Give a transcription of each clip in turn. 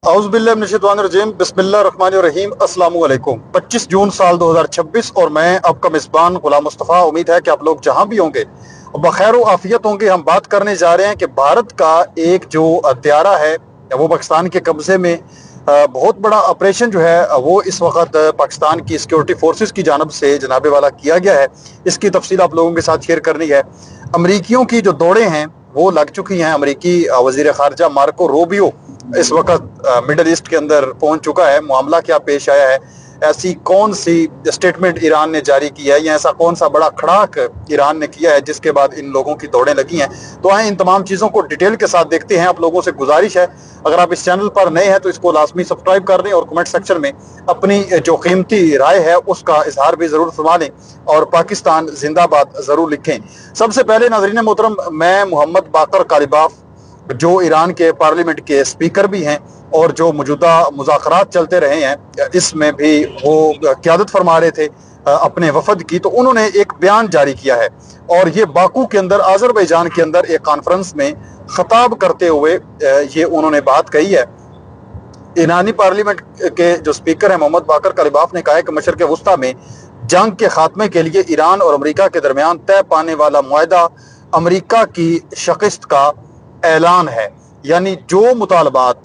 औज़ुबिल्लाहिमिनश्शैतानिर्रजीम बिस्मिल्लाहिर्रहमानिर्रहीम अस्सलामु अलैकुम। 25 जून साल 2026 और मैं आपका मेज़बान गुलाम मुस्तफ़ा। उम्मीद है कि आप लोग जहां भी होंगे बखैर आफियत होंगे। हम बात करने जा रहे हैं कि भारत का एक जो त्यारा है वो पाकिस्तान के कब्जे में बहुत बड़ा ऑपरेशन जो है वो इस वक्त पाकिस्तान की सिक्योरिटी फोर्सेस की जानब से जनाबे वाला किया गया है। इसकी तफसील आप लोगों के साथ शेयर करनी है। अमरीकियों की जो दौड़ें हैं वो लग चुकी हैं। अमरीकी वज़ीर ख़ारजा मार्को रूबियो इस वक्त मिडल ईस्ट के अंदर पहुंच चुका है। मामला क्या पेश आया है, ऐसी कौन सी स्टेटमेंट ईरान ने जारी की है, या ऐसा कौन सा बड़ा खड़ाक ईरान ने किया है जिसके बाद इन लोगों की दौड़ें लगी हैं। तो आए इन तमाम चीज़ों को डिटेल के साथ देखते हैं। आप लोगों से गुजारिश है, अगर आप इस चैनल पर नए हैं तो इसको लाजमी सब्सक्राइब कर दें और कमेंट सेक्शन में अपनी जो कीमती राय है उसका इजहार भी ज़रूर फरमा लें और पाकिस्तान जिंदाबाद ज़रूर लिखें। सबसे पहले नाज़रीन मोहतरम, मैं मोहम्मद बाकर कालिबाफ जो ईरान के पार्लियामेंट के स्पीकर भी हैं और जो मौजूदा मुज़ाकरात चलते रहे हैं इसमें भी वो क़यादत फरमा रहे थे अपने वफद की, तो उन्होंने एक बयान जारी किया है और ये बाकू के अंदर आज़रबाईजान के अंदर एक कॉन्फ्रेंस में खिताब करते हुए ये उन्होंने बात कही है। ईरानी पार्लियामेंट के जो स्पीकर हैं मोहम्मद बाकर कालिबाफ ने कहा है कि मशरक़ वस्ता में जंग के खात्मे के लिए ईरान और अमरीका के दरमियान तय पाने वाला मुआहदा अमरीका की शिकस्त का ऐलान है। यानी जो मुतालबात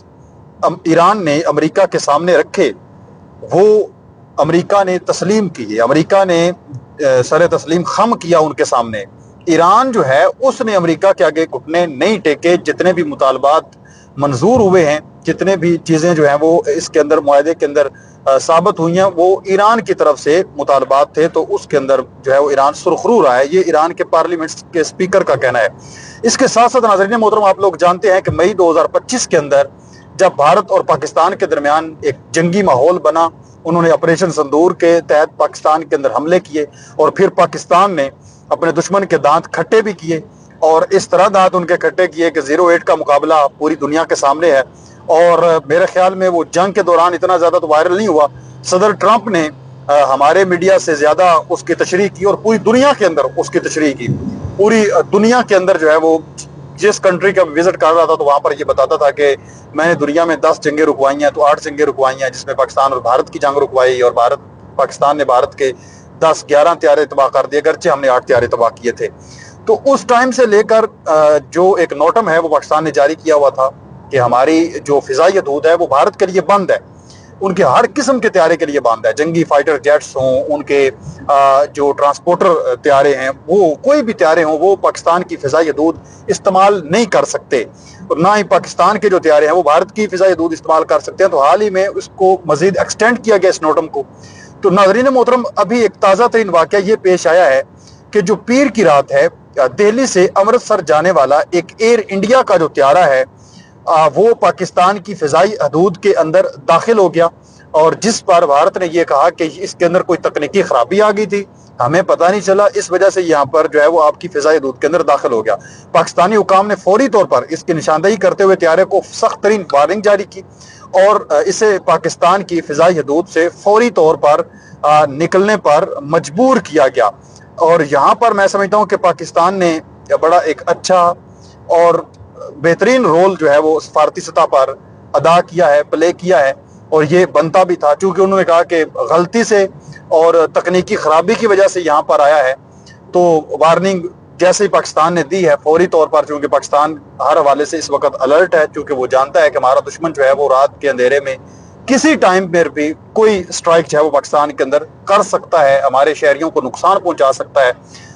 ईरान ने अमरीका के सामने रखे वो अमरीका ने तस्लीम किए, अमरीका ने सर तस्लीम खम किया उनके सामने। ईरान जो है उसने अमरीका के आगे घुटने नहीं टेके। जितने भी मुतालबात मंजूर हुए हैं, जितने भी चीज़ें जो हैं वो इसके अंदर मुआहदे के अंदर साबित हुई हैं, वो ईरान की तरफ से मुतालबात थे, तो उसके अंदर जो है वो ईरान सुरखरू रहा है। ये ईरान के पार्लियामेंट के स्पीकर का कहना है। इसके साथ साथ नाज़रीन मोहतरम, आप लोग जानते हैं कि मई 2025 के अंदर जब भारत और पाकिस्तान के दरमियान एक जंगी माहौल बना, उन्होंने ऑपरेशन संदूर के तहत पाकिस्तान के अंदर हमले किए और फिर पाकिस्तान ने अपने दुश्मन के दांत खट्टे भी किए और इस तरह दांत उनके खट्टे किए कि 08 का मुकाबला पूरी दुनिया के सामने है। और मेरे ख्याल में वो जंग के दौरान इतना ज़्यादा तो वायरल नहीं हुआ। सदर ट्रंप ने हमारे मीडिया से ज़्यादा उसकी तशरीह की और पूरी दुनिया के अंदर उसकी तशरीह की। पूरी दुनिया के अंदर जो है वो जिस कंट्री का विजिट कर रहा था तो वहाँ पर ये बताता था कि मैंने दुनिया में 10 जंगें रुकवाई हैं, तो 8 जंगें रुकवाई हैं, जिसमें पाकिस्तान और भारत की जंग रुकवाई और पाकिस्तान ने भारत के 10-11 त्यारे तबाह कर दिए, अगरचे हमने 8 त्यारे तबाह किए थे। तो उस टाइम से लेकर जो एक नोटम है वो पाकिस्तान ने जारी किया हुआ था कि हमारी जो फिजाई हदूद है वो भारत के लिए बंद है, उनके हर किस्म के त्यारे के लिए बंद है। जंगी फाइटर जेट्स हों, उनके जो ट्रांसपोर्टर त्यारे हैं, वो कोई भी त्यारे हों, वो पाकिस्तान की फिजाई हदूद इस्तेमाल नहीं कर सकते और ना ही पाकिस्तान के जो त्यारे हैं वो भारत की फिजाई हदूद इस्तेमाल कर सकते हैं। तो हाल ही में उसको मजीद एक्सटेंड किया गया इस नोटम को। तो नाज़रीन मोहतरम, अभी एक ताज़ा तरीन वाक़या ये पेश आया है कि जो पीर की रात है दिल्ली से अमृतसर जाने वाला एक एयर इंडिया का जो त्यारा है वो पाकिस्तान की फिजाई हदूद के अंदर दाखिल हो गया और जिस पर भारत ने यह कहा कि इसके अंदर कोई तकनीकी खराबी आ गई थी, हमें पता नहीं चला, इस वजह से यहाँ पर जो है वो आपकी फिजाई हदूद के अंदर दाखिल हो गया। पाकिस्तानी हुकाम ने फौरी तौर पर इसकी निशानदेही करते हुए त्यारे को सख्त तरीन वार्निंग जारी की और इसे पाकिस्तान की फिजाई हदूद से फौरी तौर पर निकलने पर मजबूर किया गया। और यहाँ पर मैं समझता हूँ कि पाकिस्तान ने बड़ा एक अच्छा और बेहतरीन रोल जो है वो सफारती सतह पर अदा किया है, प्ले किया है और ये बनता भी था, क्योंकि उन्होंने कहा कि गलती से और तकनीकी खराबी की वजह से यहाँ पर आया है। तो वार्निंग जैसे ही पाकिस्तान ने दी है फौरी तौर पर, क्योंकि पाकिस्तान हर हवाले से इस वक्त अलर्ट है, क्योंकि वो जानता है कि हमारा दुश्मन जो है वो रात के अंधेरे में किसी टाइम पर भी कोई स्ट्राइक जो है वो पाकिस्तान के अंदर कर सकता है, हमारे शहरियों को नुकसान पहुंचा सकता है।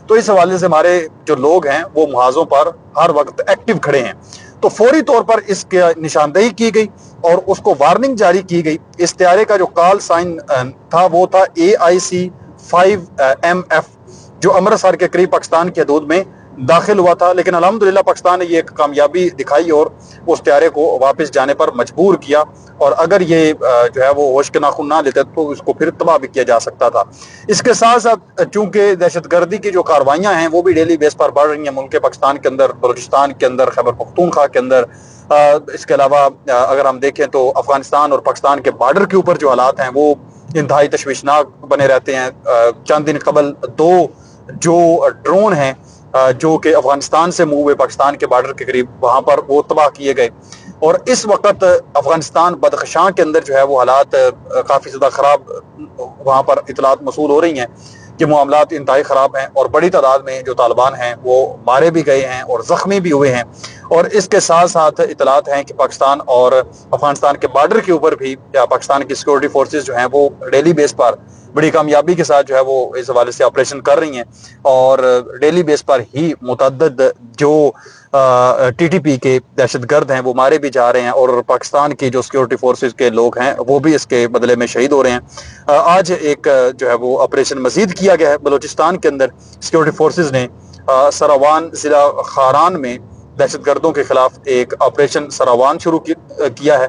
तो इस हवाले से हमारे जो लोग हैं वो मुहाजों पर हर वक्त एक्टिव खड़े हैं। तो फौरी तौर पर इसके निशानदेही की गई और उसको वार्निंग जारी की गई। इस त्यारे का जो कॉल साइन था वो था AIC 5MF, जो अमृतसर के करीब पाकिस्तान की हदूद में दाखिल हुआ था। लेकिन अल्हम्दुलिल्लाह पाकिस्तान ने ये एक कामयाबी दिखाई और उस त्यारे को वापस जाने पर मजबूर किया और अगर ये जो है वो होश के नाखून ना लेते तो इसको फिर तबाह भी किया जा सकता था। इसके साथ साथ चूंकि दहशतगर्दी की जो कार्रवाइयाँ हैं वो भी डेली बेस पर बढ़ रही हैं मुल्क पाकिस्तान के अंदर, बलूचिस्तान के अंदर, खैबर पख्तूनख्वा के अंदर। इसके अलावा अगर हम देखें तो अफगानिस्तान और पाकिस्तान के बॉर्डर के ऊपर जो हालात हैं वो इंतहाई तशवीशनाक बने रहते हैं। चंद दिन कबल 2 जो ड्रोन हैं जो कि अफगानिस्तान से मूव हुए पाकिस्तान के बॉर्डर के करीब, वहाँ पर वो तबाह किए गए। اور اس وقت افغانستان بدخشاں کے اندر جو ہے وہ حالات کافی زیادہ خراب وہاں پر اطلاعات موصول ہو رہی ہیں کہ معاملات انتہائی خراب ہیں، اور بڑی تعداد میں جو طالبان ہیں وہ مارے بھی گئے ہیں اور زخمی بھی ہوئے ہیں۔ اور اس کے ساتھ ساتھ اطلاعات ہیں کہ پاکستان اور افغانستان کے بارڈر کے اوپر بھی پاکستان کی سیکورٹی فورسز جو ہیں وہ ڈیلی بیس پر بڑی کامیابی کے ساتھ جو ہے وہ اس حوالے سے آپریشن کر رہی ہیں، اور ڈیلی بیس پر ہی متعدد جو ٹی ٹی پی کے دہشت گرد ہیں وہ مارے بھی جا رہے ہیں، اور پاکستان کی جو سیکورٹی فورسز کے لوگ ہیں وہ بھی اس کے بدلے میں شہید ہو رہے ہیں۔ آج ایک جو ہے وہ آپریشن مزید کیا گیا ہے بلوچستان کے اندر، سیکورٹی فورسز نے سراوان ضلع خاران میں دہشت گردوں کے خلاف ایک آپریشن سراوان شروع کیا ہے،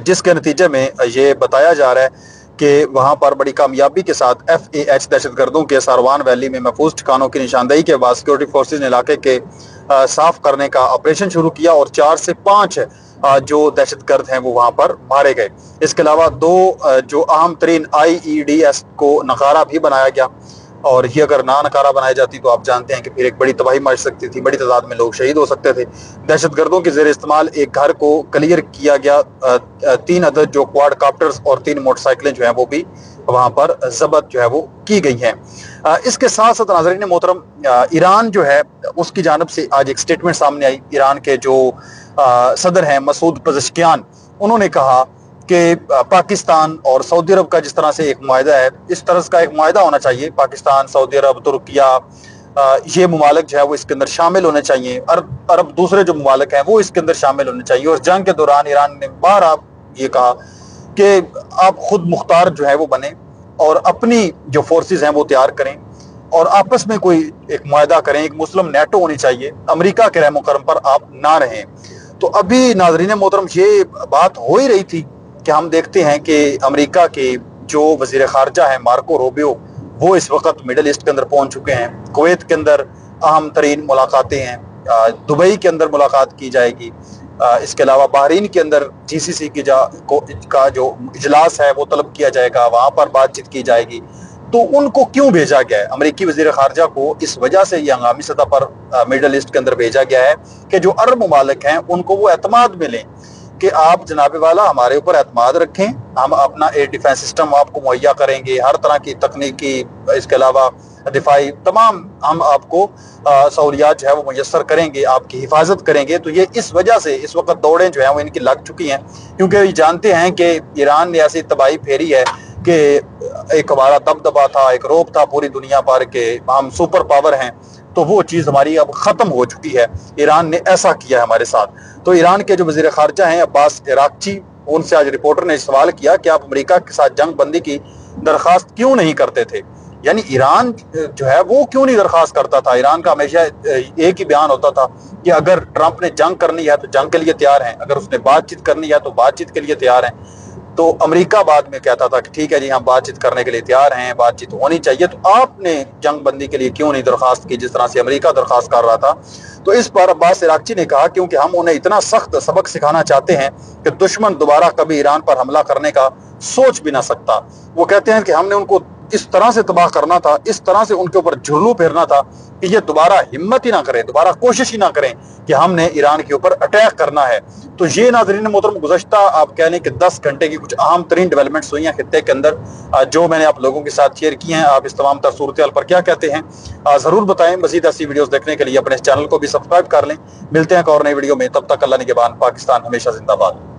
جس کے نتیجے میں یہ بتایا جا رہا ہے کہ وہاں پر بڑی کامیابی کے ساتھ ایف اے ایچ دہشت گردوں کے ساروان ویلی میں محفوظ ٹھکانوں کی نشاندہی کے بعد سیکورٹی فورسز نے علاقے کے صاف کرنے کا آپریشن شروع کیا، اور 4 سے 5 جو دہشت گرد ہیں وہ وہاں پر مارے گئے۔ اس کے علاوہ 2 جو اہم ترین آئی ای ڈی ایس کو نقارہ بھی بنایا گیا، اور یہ اگر نہ نکارہ بنائی جاتی تو آپ جانتے ہیں کہ پھر ایک بڑی تباہی مچ سکتی تھی، بڑی تعداد میں لوگ شہید ہو سکتے تھے۔ دہشت گردوں کے زیر استعمال ایک گھر کو کلیئر کیا گیا، 3 عدد جو کوارڈ کاپٹرز اور 3 موٹر سائیکلیں جو ہیں وہ بھی وہاں پر ضبط جو ہے وہ کی گئی ہیں۔ اس کے ساتھ ساتھ ناظرین محترم، ایران جو ہے اس کی جانب سے آج ایک سٹیٹمنٹ سامنے آئی۔ ایران کے جو صدر ہیں مسعود پزشکیان، انہوں نے کہا کہ پاکستان اور سعودی عرب کا جس طرح سے ایک معاہدہ ہے، اس طرح کا ایک معاہدہ ہونا چاہیے۔ پاکستان، سعودی عرب، ترکیہ، یہ ممالک جو ہے وہ اس کے اندر شامل ہونے چاہیے، عرب دوسرے جو ممالک ہیں وہ اس کے اندر شامل ہونے چاہیے۔ اور جنگ کے دوران ایران نے بار یہ کہا کہ آپ خود مختار جو ہے وہ بنیں اور اپنی جو فورسز ہیں وہ تیار کریں، اور آپس میں کوئی ایک معاہدہ کریں، ایک مسلم نیٹو ہونی چاہیے، امریکہ کے رحم و کرم پر آپ نہ رہیں۔ تو ابھی ناظرین محترم یہ بات ہو ہی رہی تھی کہ ہم دیکھتے ہیں کہ امریکہ کے جو وزیر خارجہ ہیں مارکو روبیو، وہ اس وقت مڈل ایسٹ کے اندر پہنچ چکے ہیں۔ کویت کے اندر اہم ترین ملاقاتیں ہیں، دبئی کے اندر ملاقات کی جائے گی، اس کے علاوہ بحرین کے اندر جی سی سی کا جو اجلاس ہے وہ طلب کیا جائے گا، وہاں پر بات چیت کی جائے گی۔ تو ان کو کیوں بھیجا گیا ہے؟ امریکی وزیر خارجہ کو اس وجہ سے یہ ہنگامی سطح پر مڈل ایسٹ کے اندر بھیجا گیا ہے کہ جو عرب ممالک ہیں ان کو وہ اعتماد ملیں کہ آپ جناب والا ہمارے اوپر اعتماد رکھیں، ہم اپنا ایئر ڈیفینس سسٹم آپ کو مہیا کریں گے، ہر طرح کی تکنیکی، اس کے علاوہ دفاعی تمام ہم آپ کو سہولیات جو ہے وہ میسر کریں گے، آپ کی حفاظت کریں گے۔ تو یہ اس وجہ سے اس وقت دوڑیں جو ہیں وہ ان کی لگ چکی ہیں، کیونکہ یہ جانتے ہیں کہ ایران نے ایسی تباہی پھیری ہے کہ ایک ہمارا دبدبا تھا، ایک روپ تھا پوری دنیا پر کہ ہم سپر پاور ہیں، تو وہ چیز ہماری اب ختم ہو چکی ہے۔ ایران نے ایسا کیا ہے ہمارے ساتھ۔ تو ایران کے جو وزیر خارجہ ہیں عباس عراقچی، ان سے آج رپورٹر نے سوال کیا کہ آپ امریکہ کے ساتھ جنگ بندی کی درخواست کیوں نہیں کرتے تھے؟ یعنی ایران جو ہے وہ کیوں نہیں درخواست کرتا تھا؟ ایران کا ہمیشہ ایک ہی بیان ہوتا تھا کہ اگر ٹرمپ نے جنگ کرنی ہے تو جنگ کے لیے تیار ہیں، اگر اس نے بات چیت کرنی ہے تو بات چیت کے لیے تیار ہیں۔ تو امریکہ بعد میں کہتا تھا کہ ٹھیک ہے جی ہم بات چیت کرنے کے لیے تیار ہیں، بات چیت ہونی چاہیے، تو آپ نے جنگ بندی کے لیے کیوں نہیں درخواست کی جس طرح سے امریکہ درخواست کر رہا تھا؟ تو اس پر عباس عراقچی نے کہا کیونکہ ہم انہیں اتنا سخت سبق سکھانا چاہتے ہیں کہ دشمن دوبارہ کبھی ایران پر حملہ کرنے کا سوچ بھی نہ سکتا۔ وہ کہتے ہیں کہ ہم نے ان کو اس طرح سے تباہ کرنا تھا، اس طرح سے ان کے اوپر جھلو پھیرنا تھا کہ یہ دوبارہ ہمت ہی نہ کریں، دوبارہ کوشش ہی نہ کریں کہ ہم نے ایران کے اوپر اٹیک کرنا ہے۔ تو یہ ناظرین محترم گزشتہ آپ کہہ لیں کہ 10 گھنٹے کی کچھ اہم ترین ڈیولپمنٹس ہوئی ہیں خطے کے اندر، جو میں نے آپ لوگوں کے ساتھ شیئر کی ہیں۔ آپ اس تمام تر صورتحال پر کیا کہتے ہیں ضرور بتائیں۔ مزید ایسی ویڈیوز دیکھنے کے لیے اپنے اس چینل کو بھی سبسکرائب کر لیں۔ ملتے ہیں ایک اور نئی ویڈیو میں، تب تک اللہ نگہبان۔ پاکستان ہمیشہ زندہ باد۔